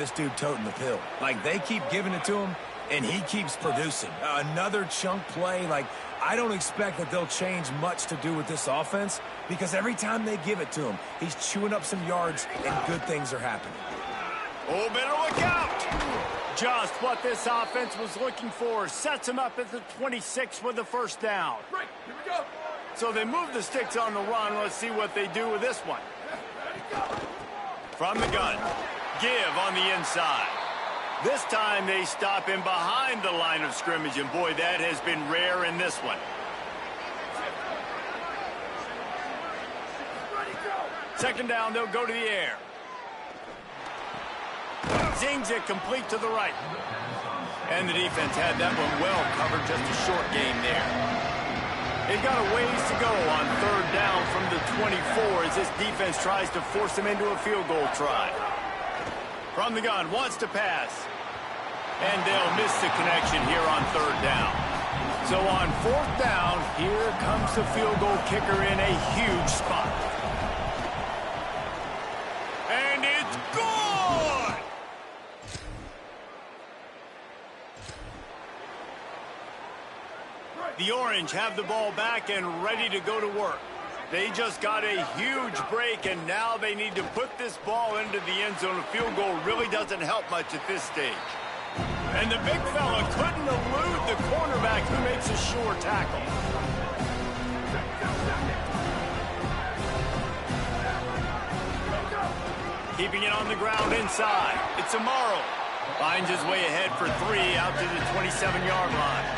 this dude toting the pill. Like, they keep giving it to him, and he keeps producing. Another chunk play. Like, I don't expect that they'll change much to do with this offense because every time they give it to him, he's chewing up some yards, and good things are happening. Oh, better look out! Just what this offense was looking for. Sets him up at the 26 with the first down. Right, here we go. So they move the sticks on the run. Let's see what they do with this one. From the gun. Give on the inside. This time they stop him behind the line of scrimmage, and boy, that has been rare in this one. Second down, they'll go to the air. Zings it complete to the right. And the defense had that one well covered, just a short game there. They've got a ways to go on third down from the 24 as this defense tries to force them into a field goal try. From the gun, wants to pass. And they'll miss the connection here on third down. So on fourth down, here comes the field goal kicker in a huge spot. And it's good! The Orange have the ball back and ready to go to work. They just got a huge break, and now they need to put this ball into the end zone. A field goal really doesn't help much at this stage. And the big fella couldn't elude the cornerback who makes a sure tackle. Keeping it on the ground inside. It's Amaro. Finds his way ahead for 3 out to the 27-yard line.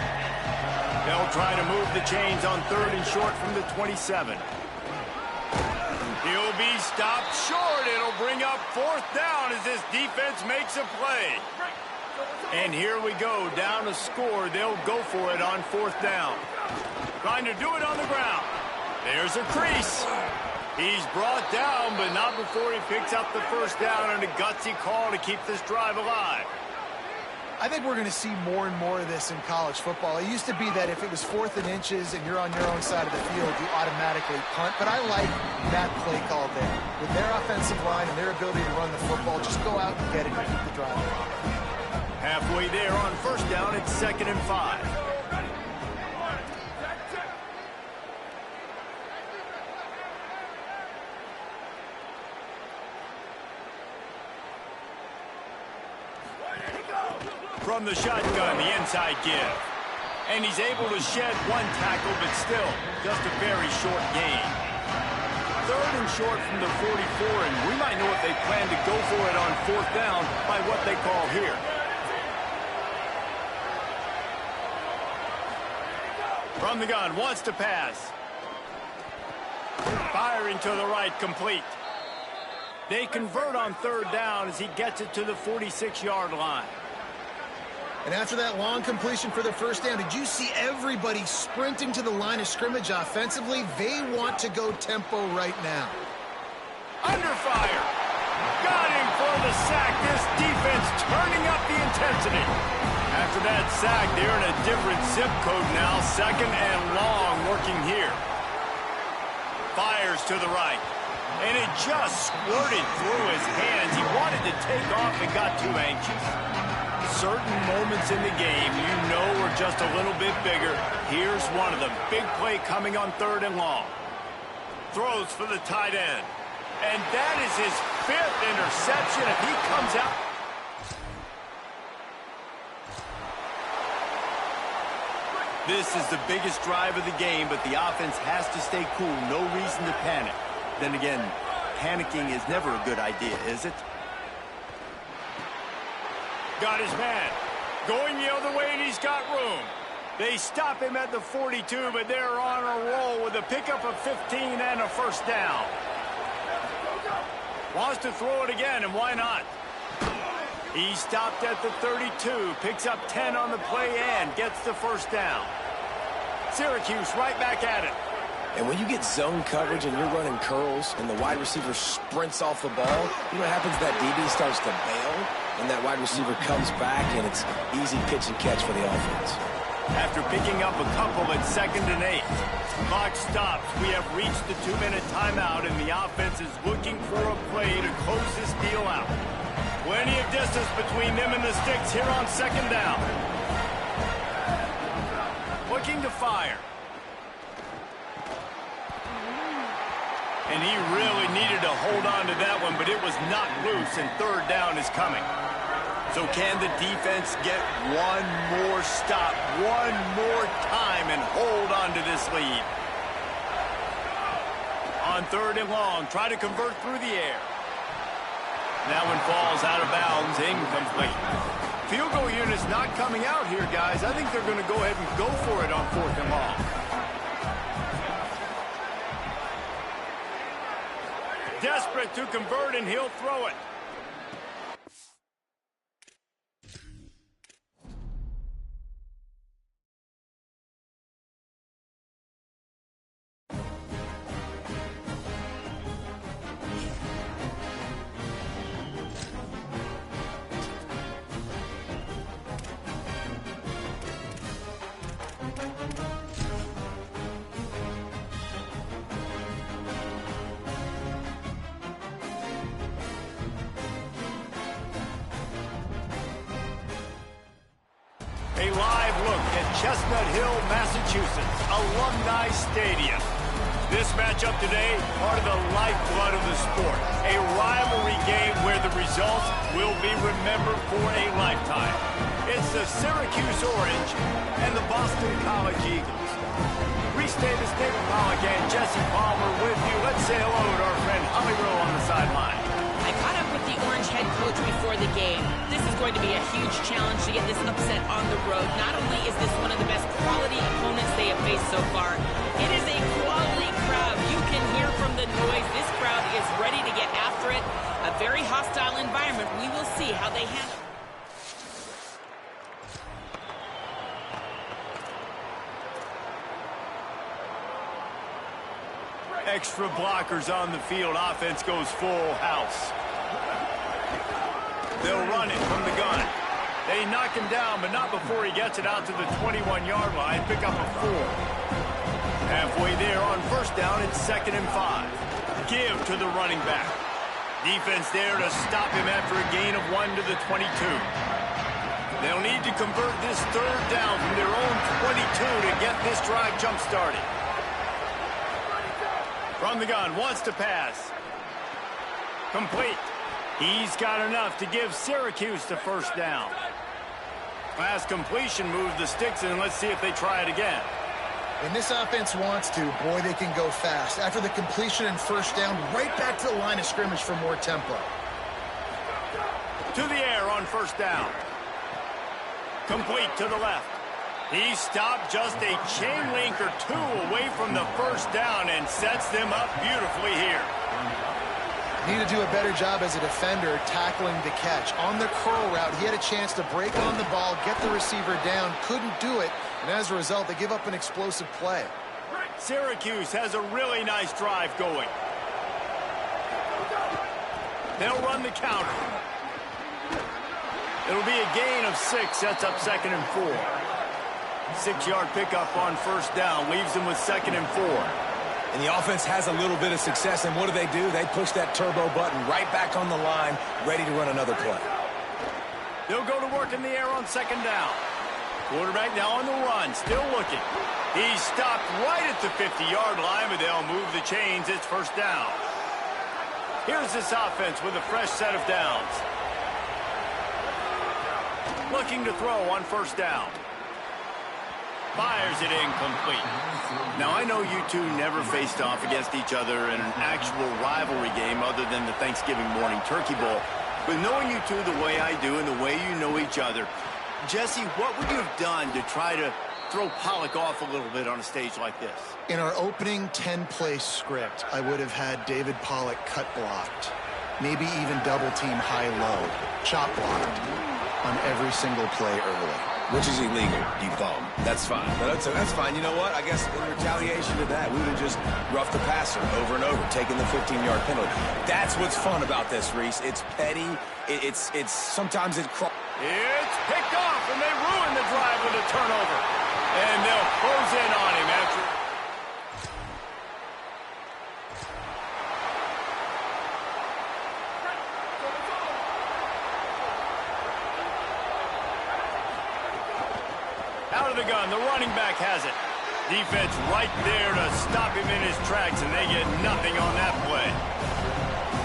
They'll try to move the chains on third and short from the 27. He'll be stopped short. It'll bring up fourth down as this defense makes a play. And here we go, down a score. They'll go for it on fourth down. Trying to do it on the ground. There's a crease. He's brought down, but not before he picks up the first down, and a gutsy call to keep this drive alive. I think we're going to see more and more of this in college football. It used to be that if it was 4th and inches and you're on your own side of the field, you automatically punt. But I like that play call there. With their offensive line and their ability to run the football, just go out and get it and keep the drive alive. Halfway there on first down, it's 2nd and 5. From the shotgun, the inside give. And he's able to shed one tackle, but still, just a very short gain. 3rd and short from the 44, and we might know if they plan to go for it on fourth down by what they call here. From the gun, wants to pass. Firing to the right, complete. They convert on third down as he gets it to the 46-yard line. And after that long completion for the first down, did you see everybody sprinting to the line of scrimmage offensively? They want to go tempo right now. Under fire. Got him for the sack. This defense turning up the intensity. After that sack, they're in a different zip code now. 2nd and long working here. Fires to the right. And it just squirted through his hands. He wanted to take off and got too anxious. Certain moments in the game you know are just a little bit bigger. Here's one of them. Big play coming on 3rd and long. Throws for the tight end. And that is his 5th interception. If he comes out... This is the biggest drive of the game, but the offense has to stay cool. No reason to panic. Then again, panicking is never a good idea, is it? Got his man. Going the other way, and he's got room. They stop him at the 42, but they're on a roll with a pickup of 15 and a first down. Wants to throw it again, and why not? He stopped at the 32, picks up 10 on the play and gets the first down. Syracuse right back at it. And when you get zone coverage and you're running curls and the wide receiver sprints off the ball, you know what happens? That DB starts to bail, and that wide receiver comes back, and it's easy pitch and catch for the offense. After picking up a couple at 2nd and 8, clock stops. We have reached the 2-minute timeout, and the offense is looking for a play to close this deal out. Plenty of distance between them and the sticks here on second down. Looking to fire. And he really needed to hold on to that one, but it was not loose, and third down is coming. So can the defense get one more stop, one more time, and hold on to this lead? On third and long, try to convert through the air. That one falls out of bounds, incomplete. Field goal unit's not coming out here, guys. I think they're going to go ahead and go for it on fourth and long. Desperate to convert, and he'll throw it. A live look at Chestnut Hill, Massachusetts, Alumni Stadium. This matchup today, part of the lifeblood of the sport. A rivalry game where the results will be remembered for a lifetime. It's the Syracuse Orange and the Boston College Eagles. Reese Davis, David Pollack, and Jesse Palmer with you. Let's say hello to our friend Holly Rowe on the sideline. I caught up with the Orange head coach before the game. This is going to be a huge challenge to get this upset on the road. Not only is this one of the best quality opponents they have faced so far, it is a quality crowd. You can hear from the noise. This crowd is ready to get after it. A very hostile environment. We will see how they handle it. Extra blockers on the field. Offense goes full house. They'll run it from the gun. They knock him down, but not before he gets it out to the 21-yard line. Pick up a 4. Halfway there on first down, it's 2nd and 5. Give to the running back. Defense there to stop him after a gain of 1 to the 22. They'll need to convert this third down from their own 22 to get this drive jump-started. From the gun, wants to pass. Complete. He's got enough to give Syracuse the first down. Pass completion moves the sticks in. Let's see if they try it again. When this offense wants to, boy, they can go fast. After the completion and first down, right back to the line of scrimmage for more tempo. To the air on first down. Complete to the left. He stopped just a chain link or two away from the first down and sets them up beautifully here. Need to do a better job as a defender tackling the catch. On the curl route, he had a chance to break on the ball, get the receiver down, couldn't do it, and as a result, they give up an explosive play. Syracuse has a really nice drive going. They'll run the counter. It'll be a gain of 6, sets up 2nd and 4. 6-yard pickup on first down, leaves them with 2nd and 4. And the offense has a little bit of success, and what do? They push that turbo button right back on the line, ready to run another play. They'll go to work in the air on 2nd down. Quarterback now on the run, still looking. He's stopped right at the 50-yard line, but they'll move the chains. It's first down. Here's this offense with a fresh set of downs. Looking to throw on first down. Fires it incomplete. Now, I know you two never faced off against each other in an actual rivalry game other than the Thanksgiving morning turkey bowl. But knowing you two the way I do and the way you know each other, Jesse, what would you have done to try to throw Pollack off a little bit on a stage like this? In our opening 10-play script, I would have had David Pollack cut blocked, maybe even double-team high-low, chop blocked on every single play early. Which is illegal, you bum. That's fine. But that's fine. You know what? I guess in retaliation to that, we would have just roughed the passer over and over, taking the 15-yard penalty. That's what's fun about this, Reese. It's petty. It's sometimes it... It's picked off, and they ruin the drive with a turnover. And they'll close in on him after... Out of the gun, the running back has it. Defense right there to stop him in his tracks, and they get nothing on that play.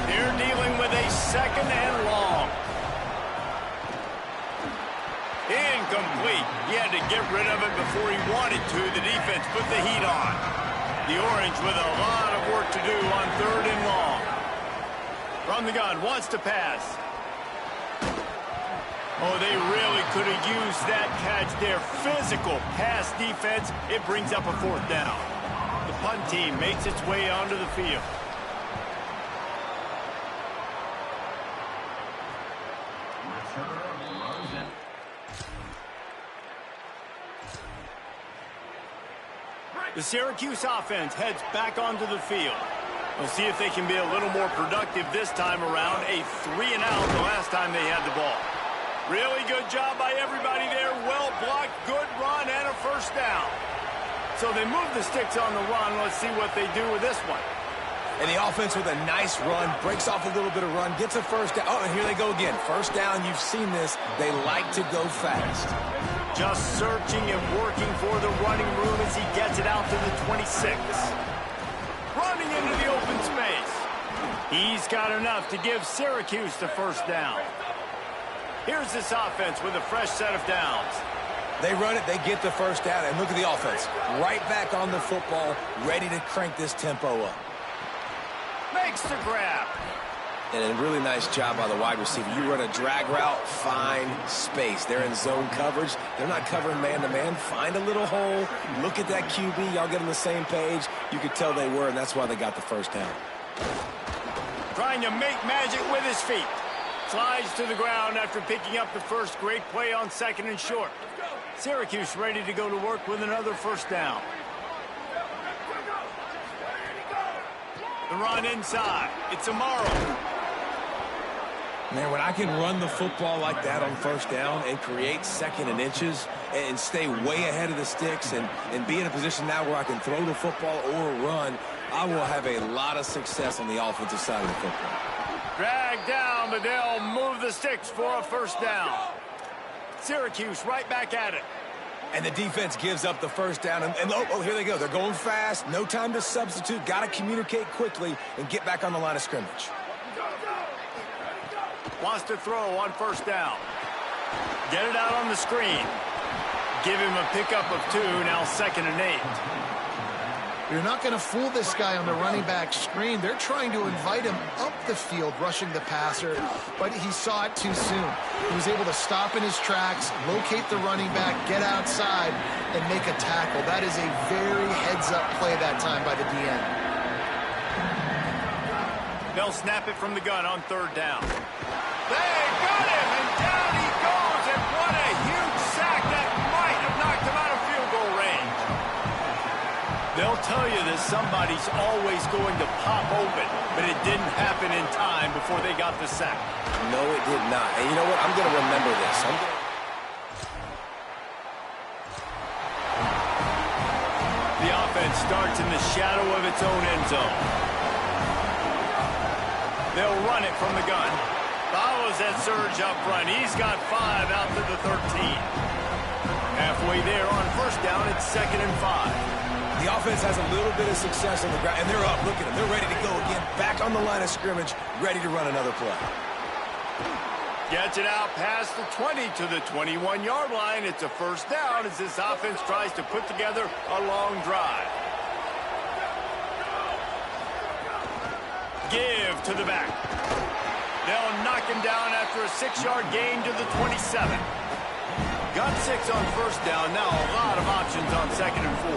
They're dealing with a 2nd and long. Incomplete. He had to get rid of it before he wanted to. The defense put the heat on. The Orange with a lot of work to do on 3rd and long. From the gun, wants to pass. Oh, they really could have used that catch there. Physical pass defense. It brings up a 4th down. The punt team makes its way onto the field. The Syracuse offense heads back onto the field. We'll see if they can be a little more productive this time around. A 3-and-out the last time they had the ball. Really good job by everybody there. Well blocked, good run, and a 1st down. So they move the sticks on the run. Let's see what they do with this one. And the offense with a nice run, breaks off a little bit of run, gets a 1st down. Oh, and here they go again. 1st down, you've seen this. They like to go fast. Just searching and working for the running room as he gets it out to the 26. Running into the open space. He's got enough to give Syracuse the 1st down. Here's this offense with a fresh set of downs. They run it, they get the 1st down, and look at the offense. Right back on the football, ready to crank this tempo up. Makes the grab. And a really nice job by the wide receiver. You run a drag route, find space. They're in zone coverage. They're not covering man-to-man. Find a little hole. Look at that QB. Y'all get on the same page. You could tell they were, and that's why they got the 1st down. Trying to make magic with his feet. Slides to the ground after picking up the first. Great play on 2nd and short. Syracuse ready to go to work with another 1st down. The run inside. It's Amaro. Man, when I can run the football like that on 1st down and create 2nd and inches and stay way ahead of the sticks and be in a position now where I can throw the football or run, I will have a lot of success on the offensive side of the football. Drag down, but they'll move the sticks for a 1st down. Syracuse right back at it. And the defense gives up the 1st down. And oh, here they go. They're going fast. No time to substitute. Got to communicate quickly and get back on the line of scrimmage. Wants to throw on 1st down. Get it out on the screen. Give him a pickup of 2, now 2nd and 8. You're not going to fool this guy on the running back screen. They're trying to invite him up the field, rushing the passer, but he saw it too soon. He was able to stop in his tracks, locate the running back, get outside, and make a tackle. That is a very heads-up play that time by the DN. They'll snap it from the gun on 3rd down. They got him, and down he goes, and what a huge sack that might have knocked him out of field goal range. They'll tell you that somebody's always going to pop open, but it didn't happen in time before they got the sack. No, it did not. And you know what? I'm going to remember this. The offense starts in the shadow of its own end zone. They'll run it from the gun. Follows that surge up front. He's got 5 out to the 13. Halfway there on 1st down, it's 2nd and 5. The offense has a little bit of success on the ground, and they're up. Look at them. They're ready to go again. Back on the line of scrimmage, ready to run another play. Gets it out past the 20 to the 21-yard line. It's a 1st down as this offense tries to put together a long drive. Give to the back. They'll knock him down after a 6-yard gain to the 27. Got 6 on 1st down. Now a lot of options on 2nd and 4.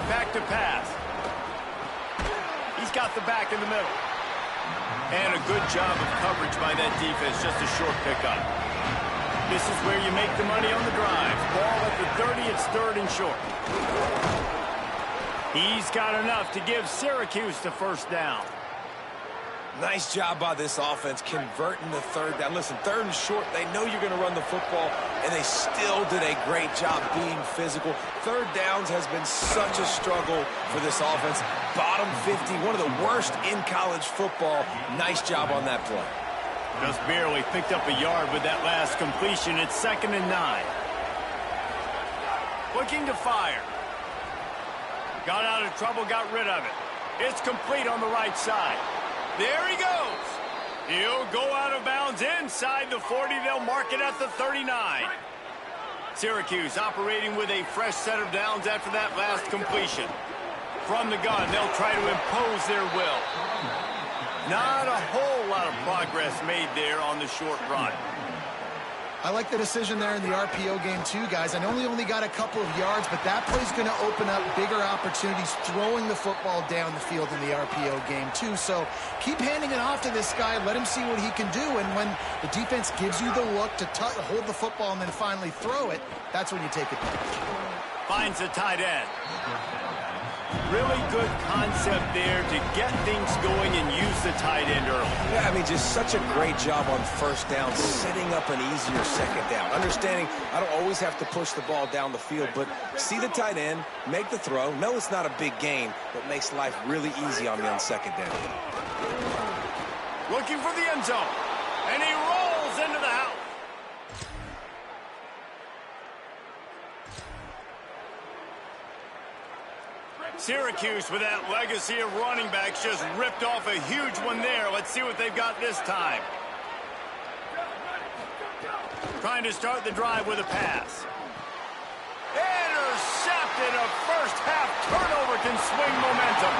Back to pass. He's got the back in the middle. And a good job of coverage by that defense. Just a short pickup. This is where you make the money on the drive. Ball at the 30. It's 3rd and short. He's got enough to give Syracuse the 1st down. Nice job by this offense converting the 3rd down. Listen, 3rd and short, they know you're going to run the football, and they still did a great job being physical. 3rd downs has been such a struggle for this offense. Bottom 50, one of the worst in college football. Nice job on that play. Just barely picked up a yard with that last completion. It's 2nd and 9. Looking to fire. Got out of trouble, got rid of it. It's complete on the right side. There he goes. He'll go out of bounds inside the 40. They'll mark it at the 39. Syracuse operating with a fresh set of downs after that last completion. From the gun, they'll try to impose their will. Not a whole lot of progress made there on the short run. I like the decision there in the RPO game too, guys. I know he only got a couple of yards, but that play's going to open up bigger opportunities throwing the football down the field in the RPO game too. So keep handing it off to this guy. Let him see what he can do. And when the defense gives you the look to hold the football and then finally throw it, that's when you take advantage. Finds the tight end. Really good concept there to get things going and use the tight end early. Yeah, I mean, just such a great job on first down, setting up an easier second down. Understanding I don't always have to push the ball down the field, but see the tight end, make the throw. No, it's not a big gain, but makes life really easy on me on second down. Looking for the end zone, and he rolls into the house. Syracuse, with that legacy of running backs, just ripped off a huge one there. Let's see what they've got this time. Trying to start the drive with a pass. Intercepted. A first half turnover can swing momentum.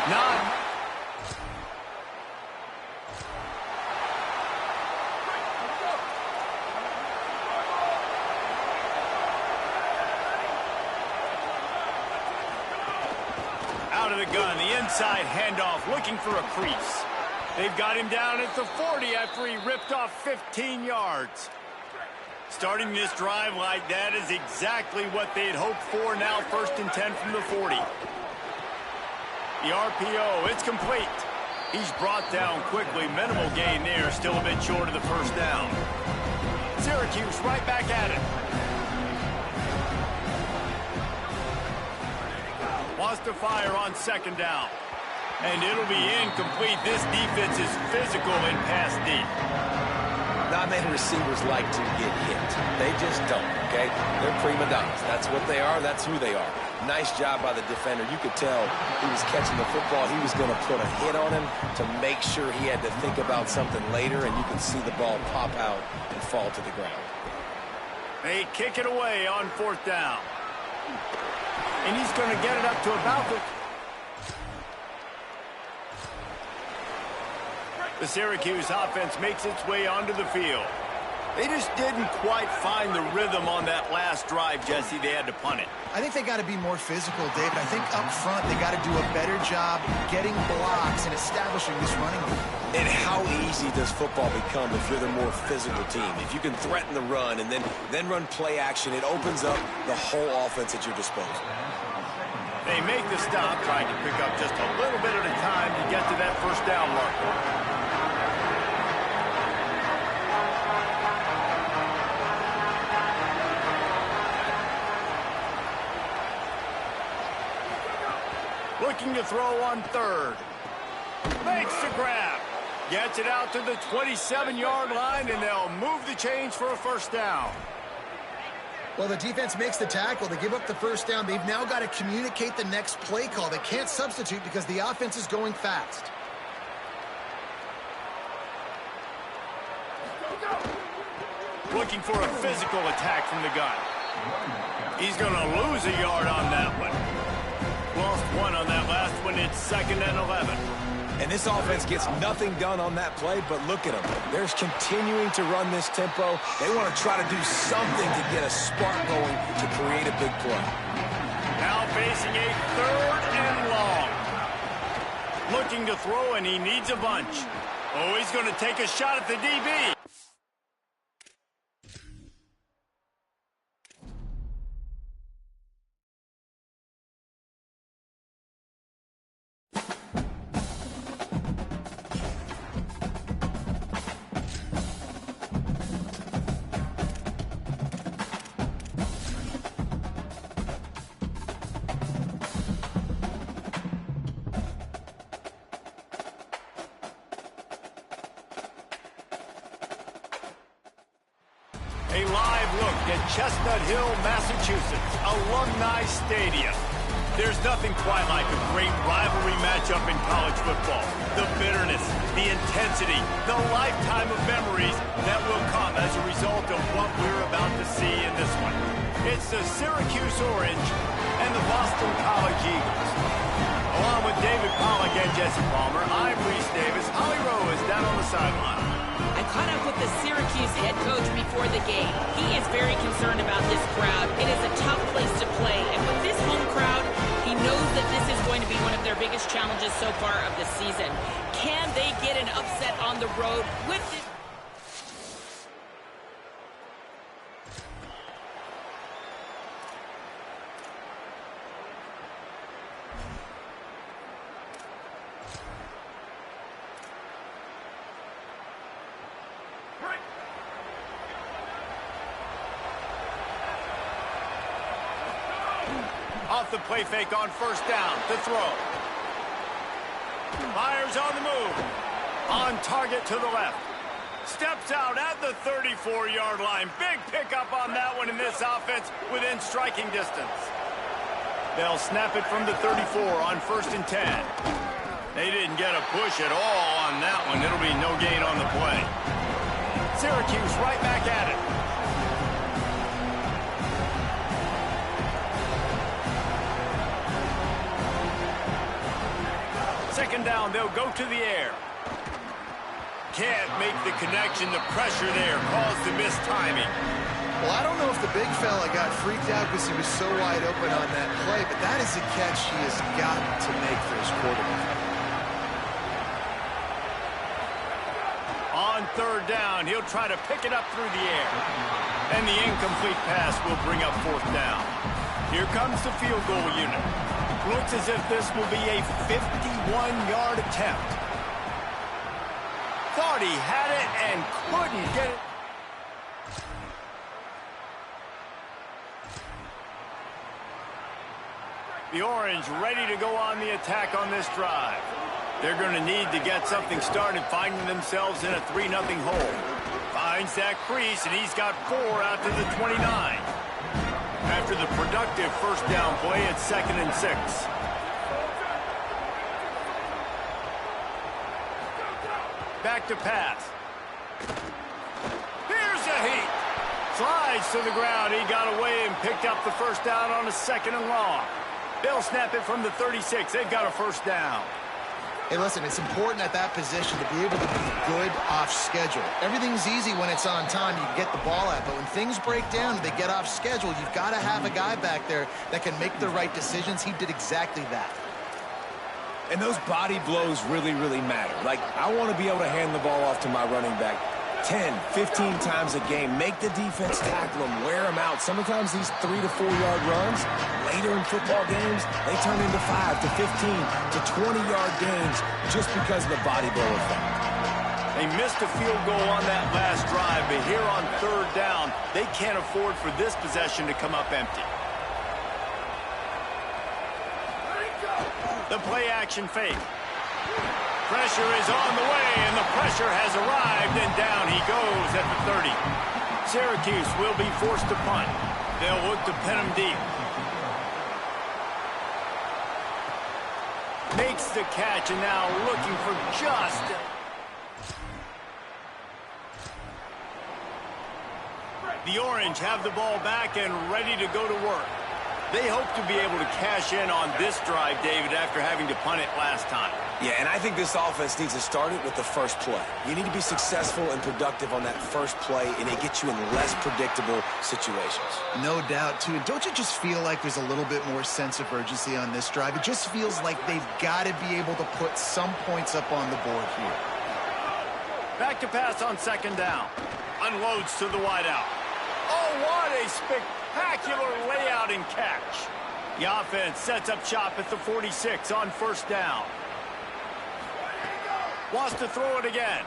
Not. Out of the gun, the inside handoff, looking for a crease. They've got him down at the 40 after he ripped off 15 yards. Starting this drive like that is exactly what they had hoped for. Now 1st and 10 from the 40. The RPO, it's complete. He's brought down quickly. Minimal gain there, still a bit short of the first down. Syracuse right back at it. Wants to fire on second down. And it'll be incomplete. This defense is physical in pass deep. Not many receivers like to get hit. They just don't, okay? They're prima donnas. That's what they are. That's who they are. Nice job by the defender. You could tell he was catching the football. He was going to put a hit on him to make sure he had to think about something later, and you can see the ball pop out and fall to the ground. They kick it away on 4th down. And he's going to get it up to about the Syracuse offense makes its way onto the field. They just didn't quite find the rhythm on that last drive, Jesse. They had to punt it. I think they got to be more physical, David. I think up front they got to do a better job getting blocks and establishing this running game. And how easy does football become if you're the more physical team? If you can threaten the run and then run play action, it opens up the whole offense at your disposal. They make the stop, trying to pick up just a little bit at a time to get to that first down marker. Looking to throw on 3rd. Makes the grab. Gets it out to the 27-yard line, and they'll move the chains for a first down. Well, the defense makes the tackle. They give up the first down. They've now got to communicate the next play call. They can't substitute because the offense is going fast. Looking for a physical attack from the gun. He's going to lose a yard on that one. Lost 1 on that last one. It's 2nd and 11. And this offense gets nothing done on that play, but look at them. They're continuing to run this tempo. They want to try to do something to get a spark going to create a big play. Now facing a 3rd and long. Looking to throw, and he needs a bunch. Oh, he's going to take a shot at the DB. A live look at Chestnut Hill, Massachusetts, Alumni Stadium. There's nothing quite like a great rivalry matchup in college football. The bitterness, the intensity, the lifetime of memories that will come as a result of what we're about to see in this one. It's the Syracuse Orange and the Boston College Eagles. Along with David Pollack and Jesse Palmer, I'm Reese Davis. Holly Rowe is down on the sideline. I caught up with the Syracuse head coach before the game. He is very concerned about this crowd. It is a tough place to play, and with this home crowd, he knows that this is going to be one of their biggest challenges so far of the season. Can they get an upset on the road with this? Off the play fake on first down to throw. Fires on the move. On target to the left. Steps out at the 34-yard line. Big pickup on that one in this offense within striking distance. They'll snap it from the 34 on 1st and 10. They didn't get a push at all on that one. It'll be no gain on the play. Syracuse right back at it. Second down, they'll go to the air. Can't make the connection. The pressure there caused the missed timing. Well, I don't know if the big fella got freaked out because he was so wide open on that play, but that is a catch he has got to make for his quarterback. On 3rd down, he'll try to pick it up through the air. And the incomplete pass will bring up 4th down. Here comes the field goal unit. Looks as if this will be a 51-yard attempt. Thought he had it and couldn't get it. The Orange ready to go on the attack on this drive. They're going to need to get something started, finding themselves in a 3-0 hole. Finds that crease, and he's got 4 out to the 29. After the productive first down play, it's 2nd and 6. Back to pass. Here's a heat. Slides to the ground. He got away and picked up the first down on a 2nd and long. They'll snap it from the 36. They've got a first down. Hey, listen, it's important at that position to be able to be good off schedule. Everything's easy when it's on time. You can get the ball out. But when things break down and they get off schedule, you've got to have a guy back there that can make the right decisions. He did exactly that. And those body blows really, really matter. Like, I want to be able to hand the ball off to my running back 10, 15 times a game. Make the defense tackle him, wear him out. Sometimes these 3 to 4 yard runs, later in football games, they turn into 5 to 15 to 20-yard games just because of the body blow effect. They missed a field goal on that last drive, but here on 3rd down, they can't afford for this possession to come up empty. The play-action fake. Pressure is on the way, and the pressure has arrived, and down he goes at the 30. Syracuse will be forced to punt. They'll look to pin him deep. Makes the catch, and now looking for just... The Orange have the ball back and ready to go to work. They hope to be able to cash in on this drive, David, after having to punt it last time. Yeah, and I think this offense needs to start it with the first play. You need to be successful and productive on that first play, and it gets you in less predictable situations. No doubt, too. And don't you just feel like there's a little bit more sense of urgency on this drive? It just feels like they've got to be able to put some points up on the board here. Back to pass on 2nd down. Unloads to the wideout. Oh, what a spectacular layout and catch. The offense sets up shop at the 46 on 1st down. Wants to throw it again.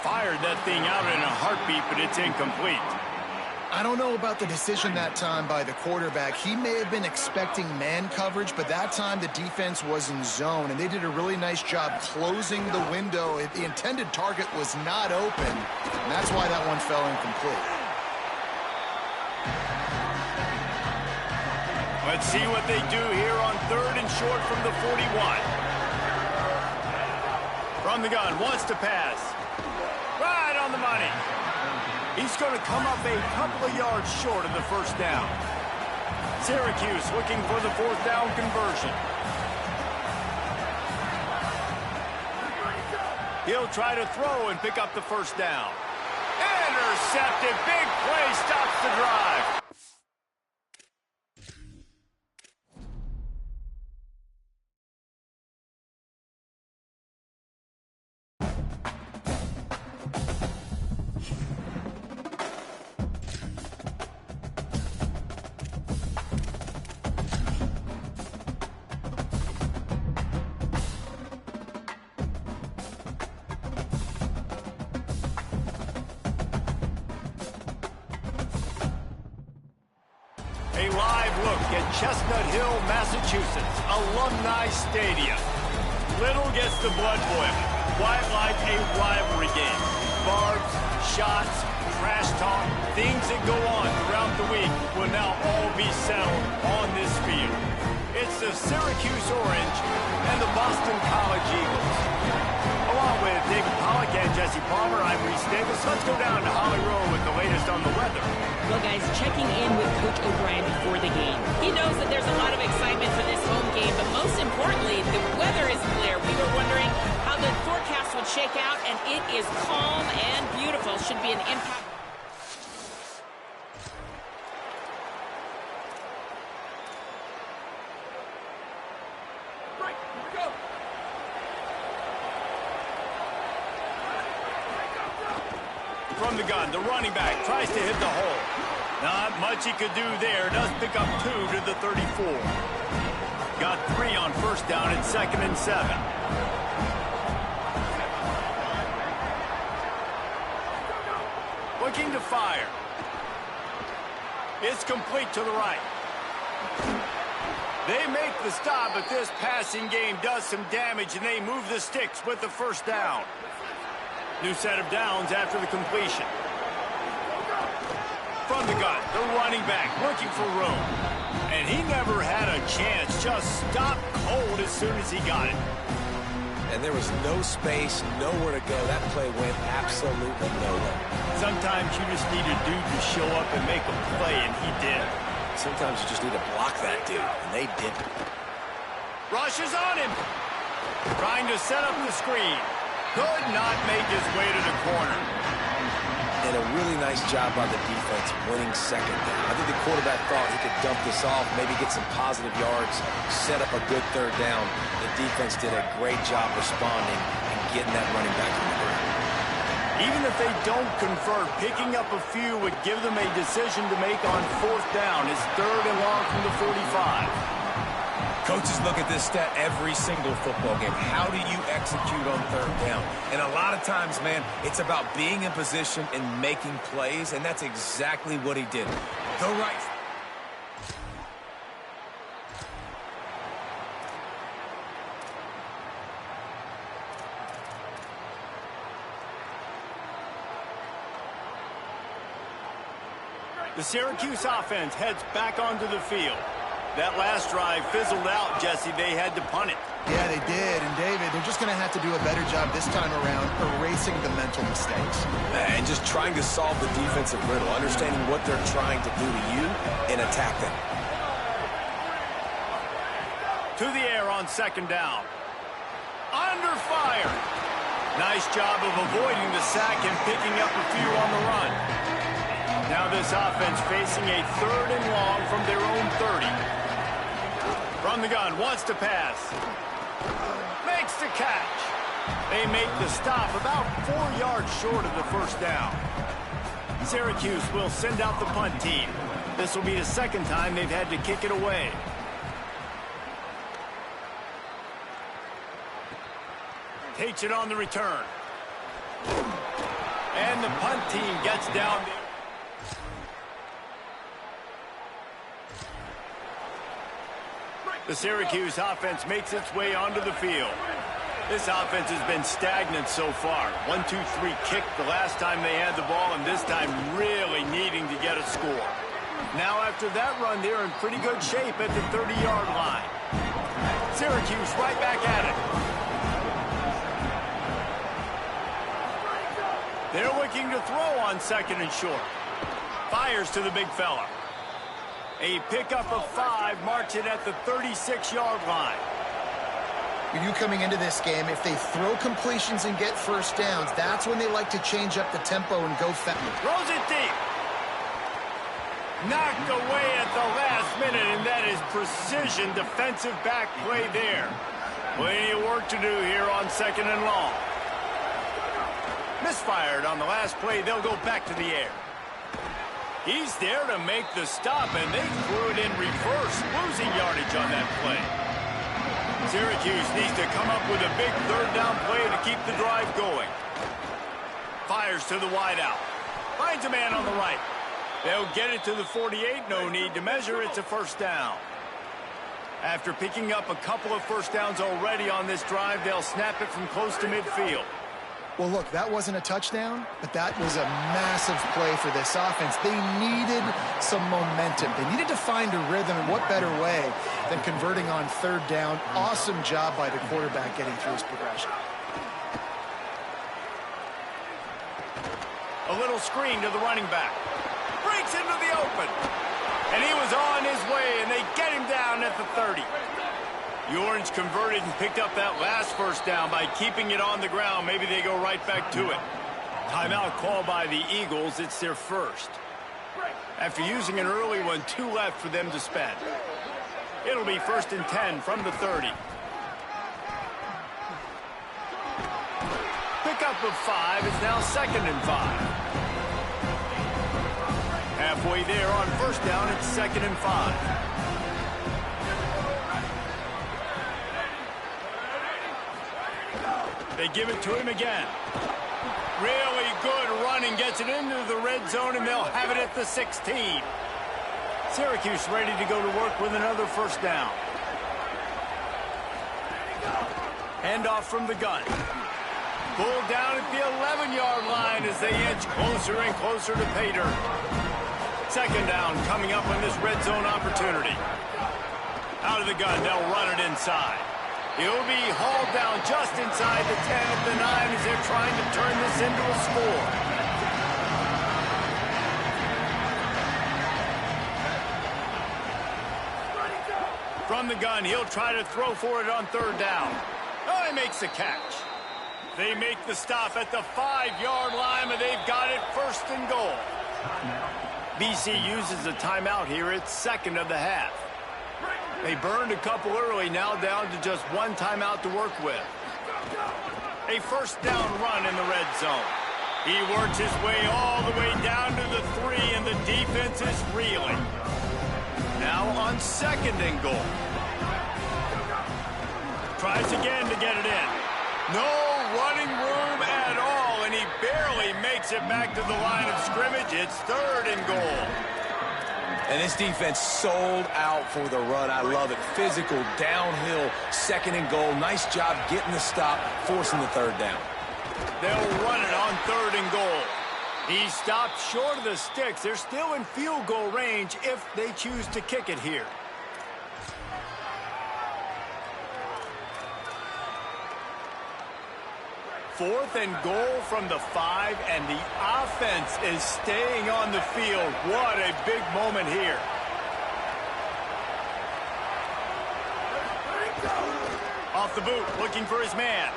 Fired that thing out in a heartbeat, but it's incomplete. I don't know about the decision that time by the quarterback. He may have been expecting man coverage, but that time the defense was in zone, and they did a really nice job closing the window. The intended target was not open, and that's why that one fell incomplete. Let's see what they do here on 3rd and short from the 41. From the gun, wants to pass. Right on the money. He's going to come up a couple of yards short of the first down. Syracuse looking for the 4th down conversion. He'll try to throw and pick up the first down. Intercepted. Big play stops the drive. A live look at Chestnut Hill, Massachusetts, Alumni Stadium. Little gets the blood boiling, quite like a rivalry game. Barbs, shots, trash talk, things that go on throughout the week will now all be settled on this field. It's the Syracuse Orange and the Boston College Eagles. Along with David Pollack and Jesse Palmer, I'm Reese Davis. Let's go down to Holly Rowe with the latest on the weather. Well, guys, checking in with Coach O'Brien before the game. He knows that there's a lot of excitement for this home game, but most importantly, the weather is clear. We were wondering how the forecast would shake out, and it is calm and beautiful. Should be an impact. From the gun, the running back tries to hit the hole. Not much he could do there. Does pick up 2 to the 34. Got 3 on first down and 2nd and 7. Looking to fire. It's complete to the right. They make the stop, but this passing game does some damage, and they move the sticks with the first down. New set of downs after the completion. From the gun, the running back looking for room. And he never had a chance, just stopped cold as soon as he got it. And there was no space, nowhere to go. That play went absolutely nowhere. Sometimes you just need a dude to show up and make a play, and he did. Sometimes you just need to block that dude, and they didn't. Rush is on him. Trying to set up the screen. Could not make his way to the corner. And a really nice job by the defense winning 2nd down. I think the quarterback thought he could dump this off, maybe get some positive yards, set up a good 3rd down. The defense did a great job responding and getting that running back on the ground. Even if they don't convert, picking up a few would give them a decision to make on 4th down. It's 3rd and long from the 45. Coaches look at this stat every single football game. How do you execute on 3rd down? And a lot of times, man, it's about being in position and making plays, and that's exactly what he did. The right... The Syracuse offense heads back onto the field. That last drive fizzled out, Jesse. They had to punt it. Yeah, they did. And, David, they're just going to have to do a better job this time around erasing the mental mistakes. And just trying to solve the defensive riddle, understanding what they're trying to do to you and attack them. To the air on 2nd down. Under fire. Nice job of avoiding the sack and picking up a few on the run. Now this offense facing a 3rd and long from their own 30. From the gun, wants to pass. Makes the catch. They make the stop about 4 yards short of the first down. Syracuse will send out the punt team. This will be the 2nd time they've had to kick it away. Takes it on the return. And the punt team gets down there. The Syracuse offense makes its way onto the field. This offense has been stagnant so far. 1-2-3 kick the last time they had the ball, and this time really needing to get a score. Now after that run, they're in pretty good shape at the 30-yard line. Syracuse right back at it. They're looking to throw on 2nd and short. Fires to the big fella. A pickup of 5 marks it at the 36-yard line. You coming into this game, if they throw completions and get first downs, that's when they like to change up the tempo and go fast. Throws it deep. Knocked away at the last minute, and that is precision defensive back play there. Plenty of work to do here on 2nd and long. Misfired on the last play. They'll go back to the air. He's there to make the stop, and they threw it in reverse, losing yardage on that play. Syracuse needs to come up with a big 3rd down play to keep the drive going. Fires to the wideout. Finds a man on the right. They'll get it to the 48. No need to measure. It's a 1st down. After picking up a couple of 1st downs already on this drive, they'll snap it from close to midfield. Well, look, that wasn't a touchdown, but that was a massive play for this offense. They needed some momentum. They needed to find a rhythm, and what better way than converting on 3rd down. Awesome job by the quarterback getting through his progression. A little screen to the running back. Breaks into the open. And he was on his way, and they get him down at the 30. The Orange converted and picked up that last 1st down by keeping it on the ground. Maybe they go right back to it. Timeout called by the Eagles. It's their 1st. After using an early one, 2 left for them to spend. It'll be 1st and 10 from the 30. Pickup of 5 is now 2nd and 5. Halfway there on 1st down, it's 2nd and 5. They give it to him again. Really good running, gets it into the red zone, and they'll have it at the 16. Syracuse ready to go to work with another 1st down. Handoff from the gun. Pulled down at the 11-yard line as they inch closer and closer to pay dirt. 2nd down coming up on this red zone opportunity. Out of the gun, they'll run it inside. He'll be hauled down just inside the 10 at the 9 as they're trying to turn this into a score. From the gun, he'll try to throw for it on 3rd down. Oh, he makes the catch. They make the stop at the 5-yard line, but they've got it 1st and goal. BC uses a timeout here. It's 2nd of the half. They burned a couple early, now down to just 1 timeout to work with. A 1st down run in the red zone. He works his way all the way down to the 3, and the defense is reeling. Now on 2nd and goal. Tries again to get it in. No running room at all, and he barely makes it back to the line of scrimmage. It's 3rd and goal. And this defense sold out for the run. I love it. Physical, downhill, 2nd and goal. Nice job getting the stop, forcing the 3rd down. They'll run it on 3rd and goal. He stopped short of the sticks. They're still in field goal range if they choose to kick it here. Fourth and goal from the 5, and the offense is staying on the field. What a big moment here. Off the boot, looking for his man.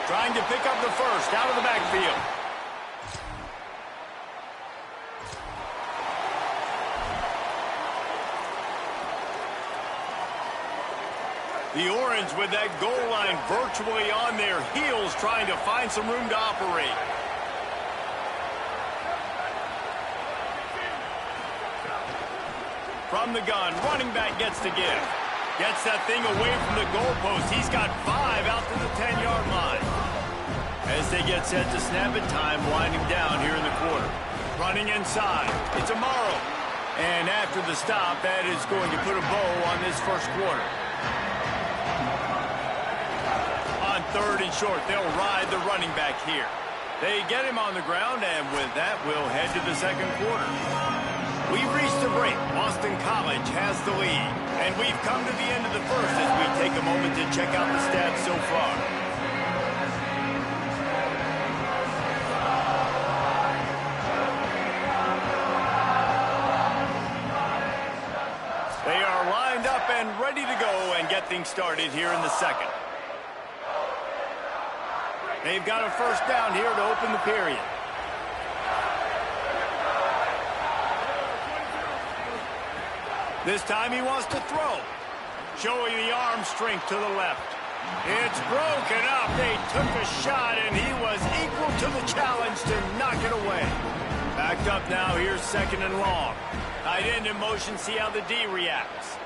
Trying to pick up the 1st out of the backfield. The Orange with that goal line virtually on their heels, trying to find some room to operate. From the gun, running back gets to give. Gets that thing away from the goalpost. He's got 5 out to the 10-yard line. As they get set to snap it, time winding down here in the quarter. Running inside, it's Amaro. And after the stop, that is going to put a bow on this 1st quarter. On 3rd and short, they'll ride the running back here. They get him on the ground, and with that, we'll head to the 2nd quarter. We've reached the break. Boston College has the lead. And we've come to the end of the first as we take a moment to check out the stats so far. They are lined up and ready to go and get things started here in the second. They've got a first down here to open the period. This time he wants to throw. Showing the arm strength to the left. It's broken up. They took a shot, and he was equal to the challenge to knock it away. Backed up now. Here's second and long. Tight end in motion. See how the D reacts.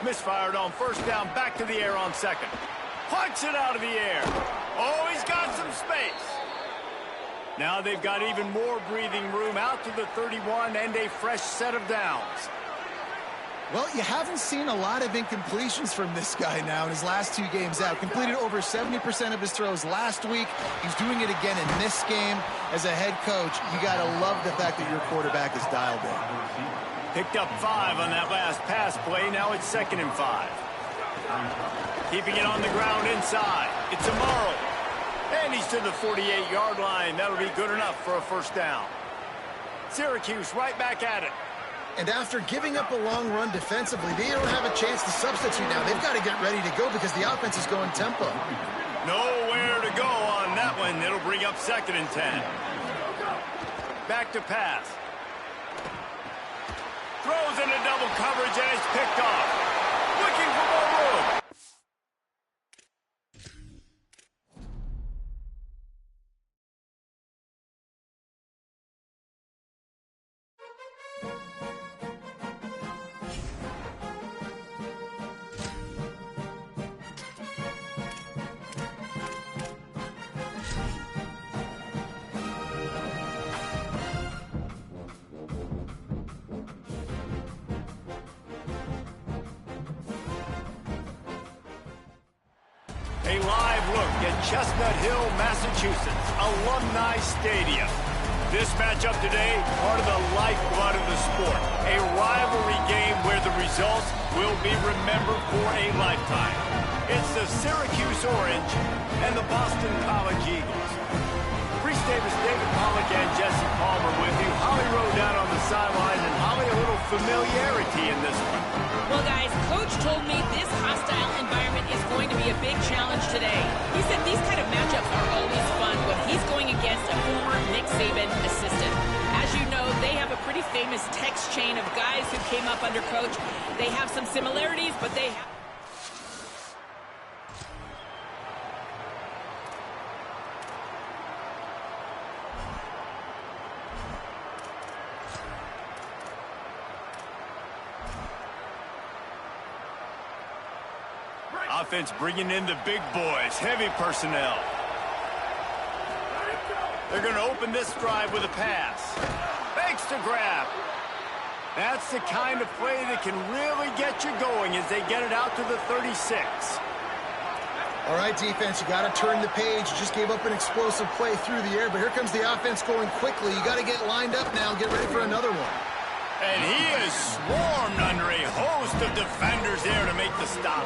Misfired on first down. Back to the air on second. Punts it out of the air. Oh, he's got some space. Now they've got even more breathing room out to the 31 and a fresh set of downs. Well, you haven't seen a lot of incompletions from this guy now in his last 2 games out. Completed over 70% of his throws last week. He's doing it again in this game. As a head coach, you got to love the fact that your quarterback is dialed in. Picked up 5 on that last pass play. Now it's 2nd and 5. Keeping it on the ground inside. It's Amaro. And he's to the 48-yard line. That'll be good enough for a first down. Syracuse right back at it. And after giving up a long run defensively, they don't have a chance to substitute now. They've got to get ready to go because the offense is going tempo. Nowhere to go on that one. It'll bring up 2nd and 10. Back to pass. Throws into double coverage and it's picked off. Looking for more room. A live look at Chestnut Hill, Massachusetts, Alumni Stadium. This matchup today, part of the lifeblood of the sport. A rivalry game where the results will be remembered for a lifetime. It's the Syracuse Orange and the Boston College Eagles. Reese Davis, David Pollack, and Jesse Palmer with you. Holly Rowe down on the sideline, and Holly, a little familiarity in this one. Well, guys, Coach told me this hostile environment is going to be a big challenge today. He said these kind of matchups are always fun when he's going against a former Nick Saban assistant. As you know, they have a pretty famous text chain of guys who came up under Coach. They have some similarities, but they have... Offense bringing in the big boys, heavy personnel. They're going to open this drive with a pass. Fakes to grab. That's the kind of play that can really get you going as they get it out to the 36. All right, defense, you got to turn the page. You just gave up an explosive play through the air, but here comes the offense going quickly. You got to get lined up now and get ready for another one. And he is swarmed under a host of defenders there to make the stop.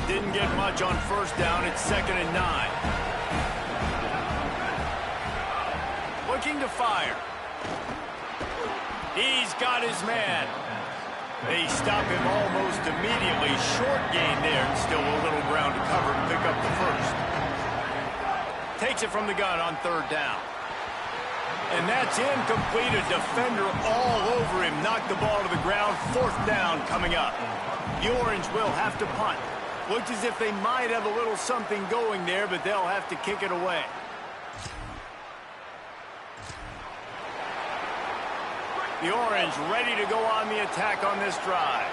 Didn't get much on first down. It's 2nd and 9. Looking to fire. He's got his man. They stop him almost immediately. Short gain there, and still a little ground to cover to pick up the first. Takes it from the gun on 3rd down. And that's incomplete. A defender all over him. Knocked the ball to the ground. 4th down coming up. The Orange will have to punt. Looked as if they might have a little something going there, but they'll have to kick it away. The Orange ready to go on the attack on this drive.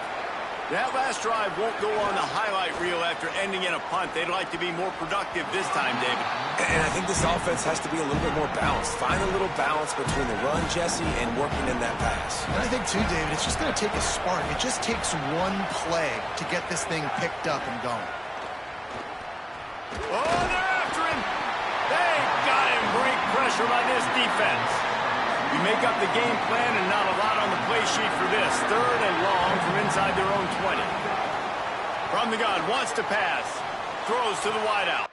That last drive won't go on the highlight reel after ending in a punt. They'd like to be more productive this time, David. And I think this offense has to be a little bit more balanced. Find a little balance between the run, Jesse, and working in that pass. And I think, too, David, it's just going to take a spark. It just takes one play to get this thing picked up and going. Oh, they're after him. They got him. Great pressure by this defense. You make up the game plan and not a lot on the play sheet for this. 3rd and long from inside their own 20. From the gun, wants to pass. Throws to the wideout.